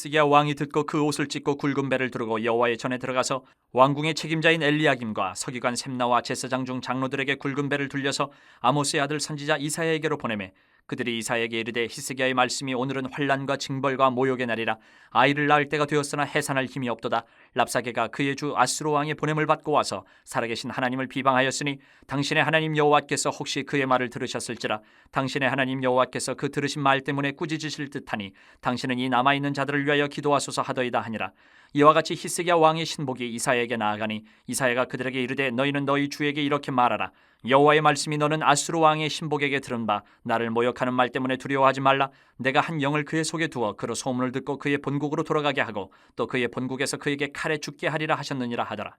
히스기야 왕이 듣고 그 옷을 찢고 굵은 배를 두르고 여호와의 전에 들어가서 왕궁의 책임자인 엘리야김과 서기관 셈나와 제사장 중 장로들에게 굵은 배를 둘려서 아모스의 아들 선지자 이사야에게로 보내매 그들이 이사야에게 이르되 히스기야의 말씀이 오늘은 환난과 징벌과 모욕의 날이라 아이를 낳을 때가 되었으나 해산할 힘이 없도다. 랍사게가 그의 주 아수르 왕의 보냄을 받고 와서 살아계신 하나님을 비방하였으니 당신의 하나님 여호와께서 혹시 그의 말을 들으셨을지라. 당신의 하나님 여호와께서 그 들으신 말 때문에 꾸짖으실 듯하니 당신은 이 남아있는 자들을 위하여 기도하소서 하더이다 하니라. 이와 같이 히스기야 왕의 신복이 이사야에게 나아가니 이사야가 그들에게 이르되 너희는 너희 주에게 이렇게 말하라. 여호와의 말씀이 너는 아수르 왕의 신복에게 들은 바 나를 모욕하는 말 때문에 두려워하지 말라. 내가 한 영을 그의 속에 두어 그로 소문을 듣고 그의 본국으로 돌아가게 하고 또 그의 본국에서 그에게 칼에 죽게 하리라 하셨느니라 하더라.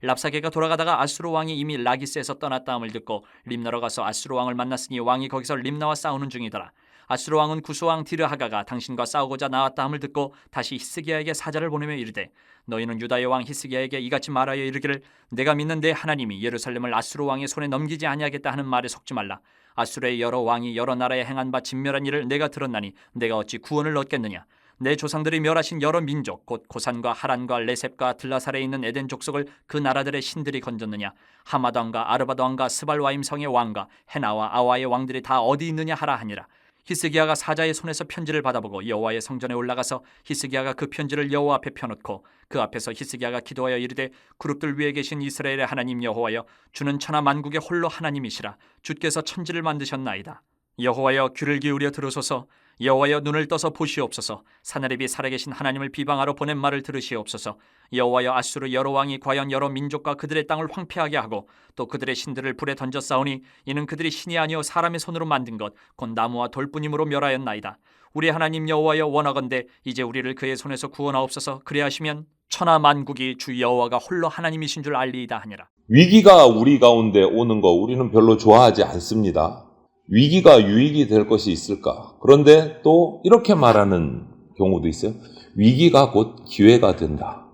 랍사게가 돌아가다가 아수르 왕이 이미 라기스에서 떠났다함을 듣고 림나로 가서 아수르 왕을 만났으니 왕이 거기서 림나와 싸우는 중이더라. 아수르 왕은 구스왕 디르하가가 당신과 싸우고자 나왔다함을 듣고 다시 히스기야에게 사자를 보내며 이르되 너희는 유다의 왕 히스기야에게 이같이 말하여 이르기를 내가 믿는 내 하나님이 예루살렘을 아수르 왕의 손에 넘기지 아니하겠다 하는 말에 속지 말라. 아수르의 여러 왕이 여러 나라에 행한 바 진멸한 일을 내가 들었나니 내가 어찌 구원을 얻겠느냐. 내 조상들이 멸하신 여러 민족 곧 고산과 하란과 레셉과 들라살에 있는 에덴 족속을 그 나라들의 신들이 건졌느냐. 하마드 왕과 아르바드 왕과 스발와임 성의 왕과 헤나와 아와의 왕들이 다 어디 있느냐 하라 하니라. 히스기야가 사자의 손에서 편지를 받아보고 여호와의 성전에 올라가서 히스기야가 그 편지를 여호와 앞에 펴놓고 그 앞에서 히스기야가 기도하여 이르되 그룹들 위에 계신 이스라엘의 하나님 여호와여 주는 천하 만국의 홀로 하나님이시라. 주께서 천지를 만드셨나이다. 여호와여 귀를 기울여 들으소서. 여호와여 눈을 떠서 보시옵소서. 사내립이 살아계신 하나님을 비방하러 보낸 말을 들으시옵소서. 여호와여 아수르 여러 왕이 과연 여러 민족과 그들의 땅을 황폐하게 하고 또 그들의 신들을 불에 던져 싸우니 이는 그들이 신이 아니요 사람의 손으로 만든 것 곧 나무와 돌뿐이므로 멸하였나이다. 우리 하나님 여호와여 원하건대 이제 우리를 그의 손에서 구원하옵소서. 그리하시면 천하 만국이 주 여호와가 홀로 하나님이신 줄 알리이다 하니라. 위기가 우리 가운데 오는 거 우리는 별로 좋아하지 않습니다. 위기가 유익이 될 것이 있을까? 그런데 또 이렇게 말하는 경우도 있어요. 위기가 곧 기회가 된다.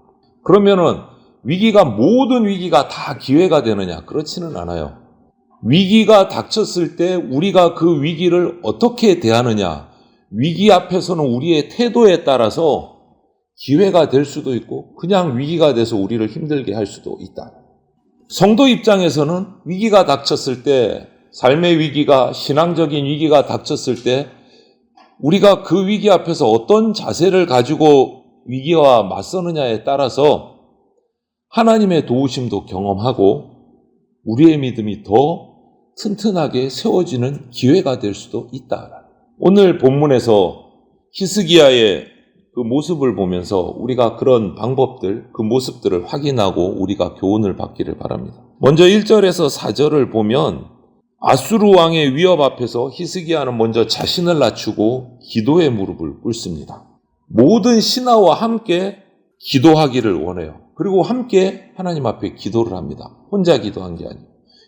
그러면은 모든 위기가 다 기회가 되느냐? 그렇지는 않아요. 위기가 닥쳤을 때 우리가 그 위기를 어떻게 대하느냐? 위기 앞에서는 우리의 태도에 따라서 기회가 될 수도 있고 그냥 위기가 돼서 우리를 힘들게 할 수도 있다. 성도 입장에서는 위기가 닥쳤을 때 삶의 위기가 신앙적인 위기가 닥쳤을 때 우리가 그 위기 앞에서 어떤 자세를 가지고 위기와 맞서느냐에 따라서 하나님의 도우심도 경험하고 우리의 믿음이 더 튼튼하게 세워지는 기회가 될 수도 있다. 오늘 본문에서 히스기야의 그 모습을 보면서 우리가 그런 방법들, 그 모습들을 확인하고 우리가 교훈을 받기를 바랍니다. 먼저 1절에서 4절을 보면 아수르 왕의 위협 앞에서 히스기야는 먼저 자신을 낮추고 기도의 무릎을 꿇습니다. 모든 신하와 함께 기도하기를 원해요. 그리고 함께 하나님 앞에 기도를 합니다. 혼자 기도한 게 아니에요.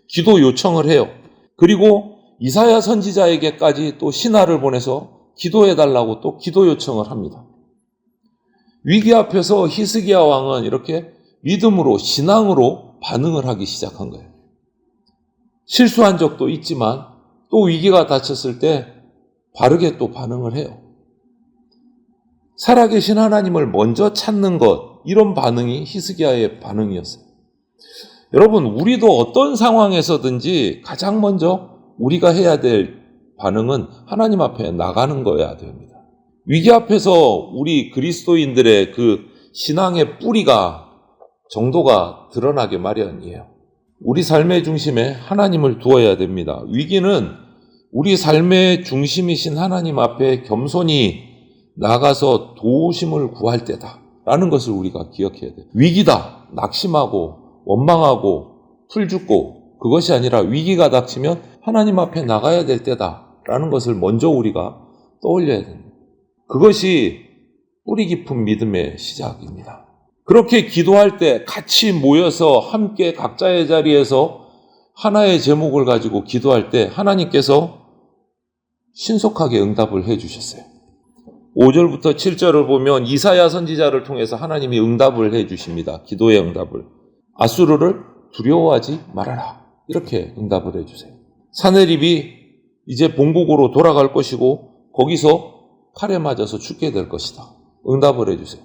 기도 요청을 해요. 그리고 이사야 선지자에게까지 또 신하를 보내서 기도해달라고 또 기도 요청을 합니다. 위기 앞에서 히스기야 왕은 이렇게 믿음으로 신앙으로 반응을 하기 시작한 거예요. 실수한 적도 있지만 또 위기가 닥쳤을 때 바르게 또 반응을 해요. 살아계신 하나님을 먼저 찾는 것, 이런 반응이 히스기야의 반응이었어요. 여러분, 우리도 어떤 상황에서든지 가장 먼저 우리가 해야 될 반응은 하나님 앞에 나가는 거여야 됩니다. 위기 앞에서 우리 그리스도인들의 그 신앙의 뿌리가 정도가 드러나게 마련이에요. 우리 삶의 중심에 하나님을 두어야 됩니다. 위기는 우리 삶의 중심이신 하나님 앞에 겸손히 나가서 도우심을 구할 때다라는 것을 우리가 기억해야 돼요. 위기다, 낙심하고 원망하고 풀죽고 그것이 아니라 위기가 닥치면 하나님 앞에 나가야 될 때다라는 것을 먼저 우리가 떠올려야 됩니다. 그것이 뿌리 깊은 믿음의 시작입니다. 그렇게 기도할 때 같이 모여서 함께 각자의 자리에서 하나의 제목을 가지고 기도할 때 하나님께서 신속하게 응답을 해주셨어요. 5절부터 7절을 보면 이사야 선지자를 통해서 하나님이 응답을 해주십니다. 기도의 응답을. 아수르를 두려워하지 말아라. 이렇게 응답을 해주세요. 사내립이 이제 본국으로 돌아갈 것이고 거기서 칼에 맞아서 죽게 될 것이다. 응답을 해주세요.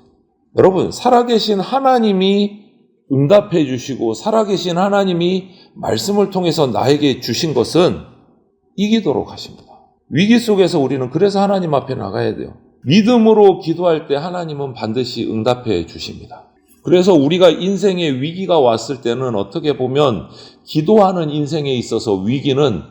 여러분, 살아계신 하나님이 응답해 주시고 살아계신 하나님이 말씀을 통해서 나에게 주신 것은 이기도록 하십니다. 위기 속에서 우리는 그래서 하나님 앞에 나가야 돼요. 믿음으로 기도할 때 하나님은 반드시 응답해 주십니다. 그래서 우리가 인생에 위기가 왔을 때는 어떻게 보면 기도하는 인생에 있어서 위기는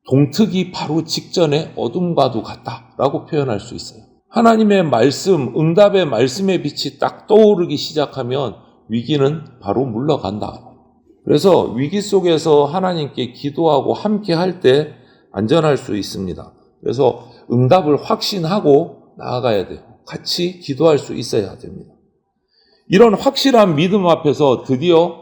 동트기 바로 직전에 어둠과도 같다라고 표현할 수 있어요. 하나님의 말씀, 응답의 말씀의 빛이 딱 떠오르기 시작하면 위기는 바로 물러간다. 그래서 위기 속에서 하나님께 기도하고 함께 할 때 안전할 수 있습니다. 그래서 응답을 확신하고 나아가야 돼요. 같이 기도할 수 있어야 됩니다. 이런 확실한 믿음 앞에서 드디어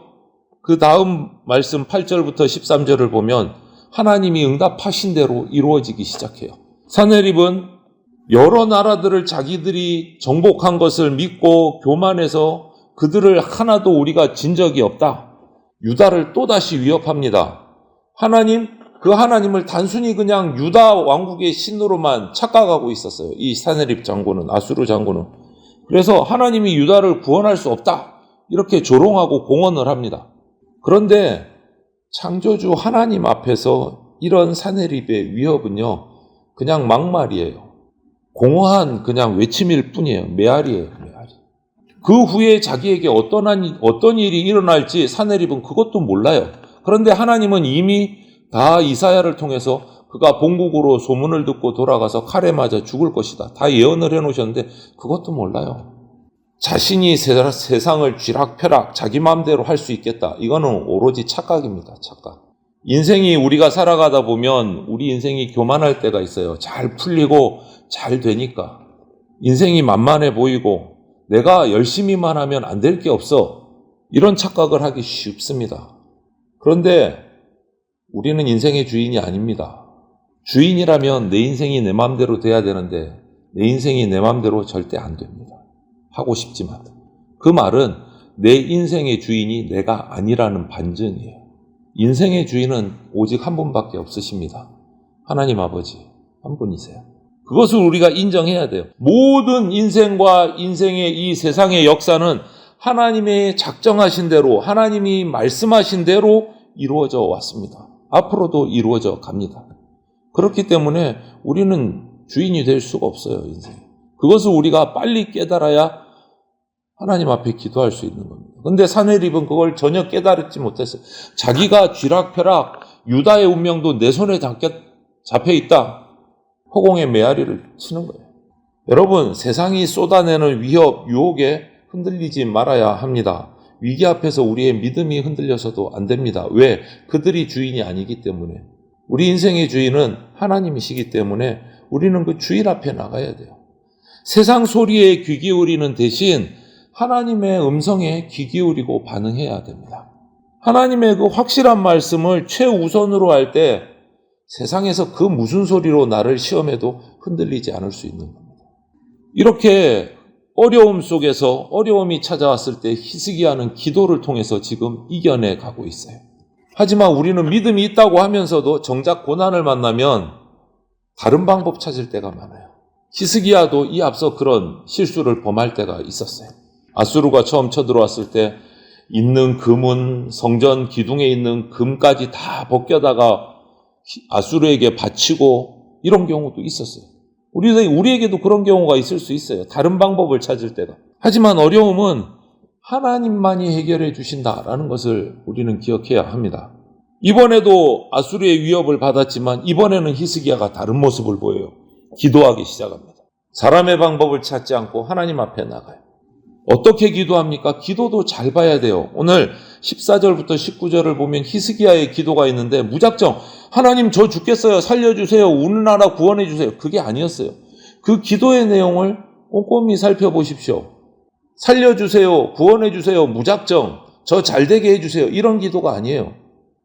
그 다음 말씀 8절부터 13절을 보면 하나님이 응답하신 대로 이루어지기 시작해요. 사내립은 여러 나라들을 자기들이 정복한 것을 믿고 교만해서 그들을 하나도 우리가 진 적이 없다. 유다를 또다시 위협합니다. 그 하나님을 단순히 그냥 유다 왕국의 신으로만 착각하고 있었어요. 이 사내립 장군은, 아수르 장군은. 그래서 하나님이 유다를 구원할 수 없다. 이렇게 조롱하고 공언을 합니다. 그런데 창조주 하나님 앞에서 이런 사내립의 위협은요, 그냥 막말이에요. 공허한 그냥 외침일 뿐이에요. 메아리예요, 메아리. 그 후에 자기에게 어떤 일이 일어날지 사내립은 그것도 몰라요. 그런데 하나님은 이미 다 이사야를 통해서 그가 본국으로 소문을 듣고 돌아가서 칼에 맞아 죽을 것이다. 다 예언을 해놓으셨는데 그것도 몰라요. 자신이 세상을 쥐락펴락 자기 마음대로 할 수 있겠다. 이거는 오로지 착각입니다. 착각. 인생이 우리가 살아가다 보면 우리 인생이 교만할 때가 있어요. 잘 풀리고 잘 되니까. 인생이 만만해 보이고 내가 열심히만 하면 안 될 게 없어. 이런 착각을 하기 쉽습니다. 그런데 우리는 인생의 주인이 아닙니다. 주인이라면 내 인생이 내 마음대로 돼야 되는데 내 인생이 내 마음대로 절대 안 됩니다. 하고 싶지만. 그 말은 내 인생의 주인이 내가 아니라는 반증이에요. 인생의 주인은 오직 한 분밖에 없으십니다. 하나님 아버지 한 분이세요. 그것을 우리가 인정해야 돼요. 모든 인생과 인생의 이 세상의 역사는 하나님의 작정하신 대로, 하나님이 말씀하신 대로 이루어져 왔습니다. 앞으로도 이루어져 갑니다. 그렇기 때문에 우리는 주인이 될 수가 없어요, 인생. 그것을 우리가 빨리 깨달아야 하나님 앞에 기도할 수 있는 겁니다. 그런데 사내립은 그걸 전혀 깨달지 못했어요. 자기가 쥐락펴락 유다의 운명도 내 손에 잡혀 있다. 허공의 메아리를 치는 거예요. 여러분, 세상이 쏟아내는 위협, 유혹에 흔들리지 말아야 합니다. 위기 앞에서 우리의 믿음이 흔들려서도 안 됩니다. 왜? 그들이 주인이 아니기 때문에. 우리 인생의 주인은 하나님이시기 때문에 우리는 그 주인 앞에 나가야 돼요. 세상 소리에 귀 기울이는 대신 하나님의 음성에 귀 기울이고 반응해야 됩니다. 하나님의 그 확실한 말씀을 최우선으로 할 때 세상에서 그 무슨 소리로 나를 시험해도 흔들리지 않을 수 있는 겁니다. 이렇게 어려움 속에서 어려움이 찾아왔을 때 히스기야는 기도를 통해서 지금 이겨내 가고 있어요. 하지만 우리는 믿음이 있다고 하면서도 정작 고난을 만나면 다른 방법 찾을 때가 많아요. 히스기야도 이 앞서 그런 실수를 범할 때가 있었어요. 아수르가 처음 쳐들어왔을 때 있는 금은 성전 기둥에 있는 금까지 다 벗겨다가 아수르에게 바치고 이런 경우도 있었어요. 우리에게도 그런 경우가 있을 수 있어요. 다른 방법을 찾을 때가. 하지만 어려움은 하나님만이 해결해 주신다라는 것을 우리는 기억해야 합니다. 이번에도 아수르의 위협을 받았지만 이번에는 히스기야가 다른 모습을 보여요. 기도하기 시작합니다. 사람의 방법을 찾지 않고 하나님 앞에 나가요. 어떻게 기도합니까? 기도도 잘 봐야 돼요. 오늘 14절부터 19절을 보면 히스기야의 기도가 있는데 무작정 하나님 저 죽겠어요. 살려주세요. 우는 나라 구원해주세요. 그게 아니었어요. 그 기도의 내용을 꼼꼼히 살펴보십시오. 살려주세요. 구원해주세요. 무작정 저 잘되게 해주세요. 이런 기도가 아니에요.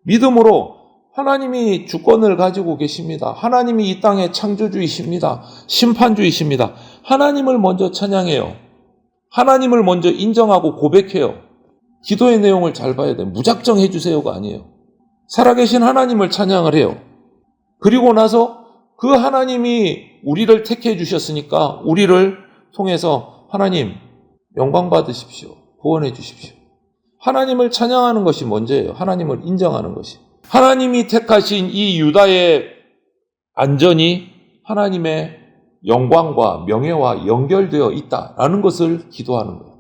믿음으로 하나님이 주권을 가지고 계십니다. 하나님이 이 땅의 창조주이십니다. 심판주이십니다. 하나님을 먼저 찬양해요. 하나님을 먼저 인정하고 고백해요. 기도의 내용을 잘 봐야 돼요. 무작정 해주세요가 아니에요. 살아계신 하나님을 찬양을 해요. 그리고 나서 그 하나님이 우리를 택해 주셨으니까 우리를 통해서 하나님 영광 받으십시오. 구원해 주십시오. 하나님을 찬양하는 것이 먼저예요. 하나님을 인정하는 것이. 하나님이 택하신 이 유다의 안전이 하나님의 영광과 명예와 연결되어 있다라는 것을 기도하는 거예요.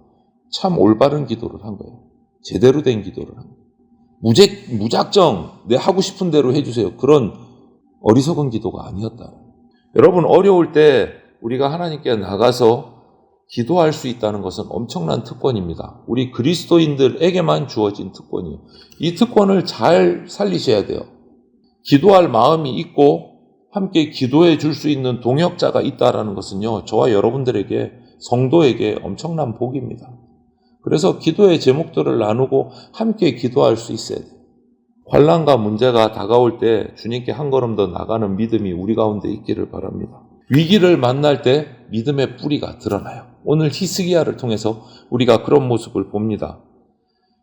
참 올바른 기도를 한 거예요. 제대로 된 기도를 한 거예요. 무작정 내 하고 싶은 대로 해주세요. 그런 어리석은 기도가 아니었다. 여러분, 어려울 때 우리가 하나님께 나가서 기도할 수 있다는 것은 엄청난 특권입니다. 우리 그리스도인들에게만 주어진 특권이에요. 이 특권을 잘 살리셔야 돼요. 기도할 마음이 있고 함께 기도해 줄 수 있는 동역자가 있다는 것은요, 저와 여러분들에게, 성도에게 엄청난 복입니다. 그래서 기도의 제목들을 나누고 함께 기도할 수 있어야 돼요. 환난과 문제가 다가올 때 주님께 한 걸음 더 나가는 믿음이 우리 가운데 있기를 바랍니다. 위기를 만날 때 믿음의 뿌리가 드러나요. 오늘 히스기야를 통해서 우리가 그런 모습을 봅니다.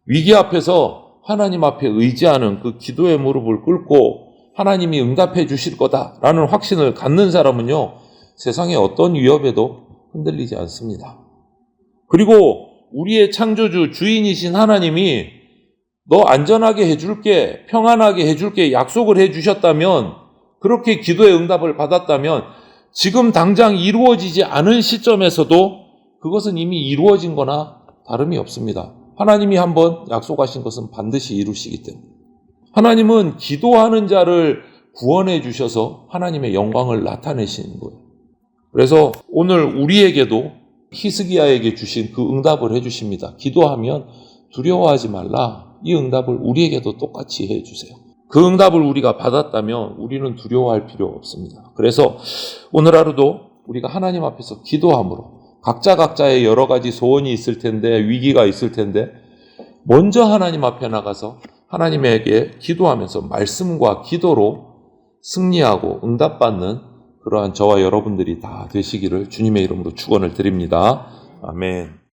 위기 앞에서 하나님 앞에 의지하는 그 기도의 무릎을 꿇고 하나님이 응답해 주실 거다라는 확신을 갖는 사람은요, 세상의 어떤 위협에도 흔들리지 않습니다. 그리고 우리의 창조주 주인이신 하나님이 너 안전하게 해줄게, 평안하게 해줄게 약속을 해주셨다면, 그렇게 기도의 응답을 받았다면 지금 당장 이루어지지 않은 시점에서도 그것은 이미 이루어진 거나 다름이 없습니다. 하나님이 한번 약속하신 것은 반드시 이루시기 때문에. 하나님은 기도하는 자를 구원해 주셔서 하나님의 영광을 나타내시는 거예요. 그래서 오늘 우리에게도 히스기야에게 주신 그 응답을 해주십니다. 기도하면 두려워하지 말라. 이 응답을 우리에게도 똑같이 해주세요. 그 응답을 우리가 받았다면 우리는 두려워할 필요 없습니다. 그래서 오늘 하루도 우리가 하나님 앞에서 기도함으로 각자의 여러 가지 소원이 있을 텐데, 위기가 있을 텐데, 먼저 하나님 앞에 나가서 하나님에게 기도하면서 말씀과 기도로 승리하고 응답받는 그러한 저와 여러분들이 다 되시기를 주님의 이름으로 축원을 드립니다. 아멘.